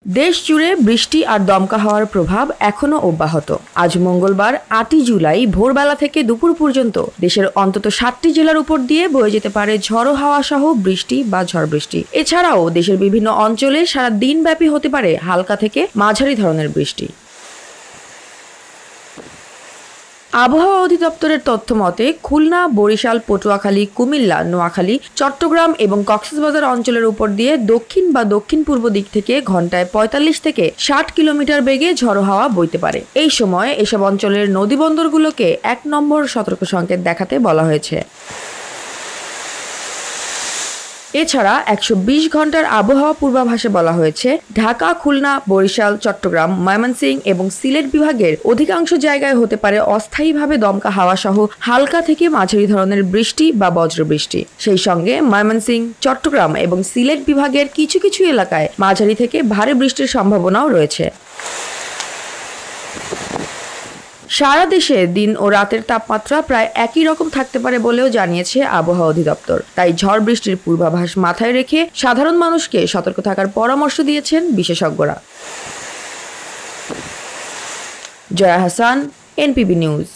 দেশ জুড়ে বৃষ্টি আর দমকা হওয়ার প্রভাব এখনো অব্যাহত। আজ মঙ্গলবার ৮ই জুলাই ভোরবেলা থেকে দুপুর পর্যন্ত দেশের অন্তত ৭টি জেলার উপর দিয়ে বয়ে যেতে পারে ঝড়ো হাওয়া সহ বৃষ্টি বা ঝড় বৃষ্টি। এছাড়াও দেশের বিভিন্ন অঞ্চলে সারা দিনব্যাপী হতে পারে হালকা থেকে মাঝারি ধরনের বৃষ্টি। আবহাওয়া অধিদপ্তরের তথ্য মতে খুলনা, বরিশাল, পটুয়াখালী, কুমিল্লা, নোয়াখালী, চট্টগ্রাম এবং কক্সবাজার অঞ্চলের উপর দিয়ে দক্ষিণ বা দক্ষিণ পূর্ব দিক থেকে ঘন্টায় ৪৫ থেকে ৬০ কিলোমিটার বেগে ঝড়ো হাওয়া বইতে পারে। এই সময় এসব অঞ্চলের নদীবন্দরগুলোকে ১ নম্বর সতর্ক সংকেত দেখাতে বলা হয়েছে। এছাড়া ১২০ ঘন্টার আবহাওয়া পূর্বাভাসে বলা হয়েছে ঢাকা, খুলনা, বরিশাল, চট্টগ্রাম, ময়মনসিংহ এবং সিলেট বিভাগের অধিকাংশ জায়গায় হতে পারে অস্থায়ীভাবে দমকা হাওয়া সহ হালকা থেকে মাঝারি ধরনের বৃষ্টি বা বজ্রবৃষ্টি। সেই সঙ্গে ময়মনসিংহ, চট্টগ্রাম এবং সিলেট বিভাগের কিছু কিছু এলাকায় মাঝারি থেকে ভারী বৃষ্টির সম্ভাবনাও রয়েছে। সারা দেশে দিন ও রাতের তাপমাত্রা প্রায় একই রকম থাকতে পারে বলেও জানিয়েছে আবহাওয়া অধিদপ্তর। তাই ঝড় বৃষ্টির পূর্বাভাস মাথায় রেখে সাধারণ মানুষকে সতর্ক থাকার পরামর্শ দিয়েছেন বিশেষজ্ঞরা। Joya Hasan, NPB news.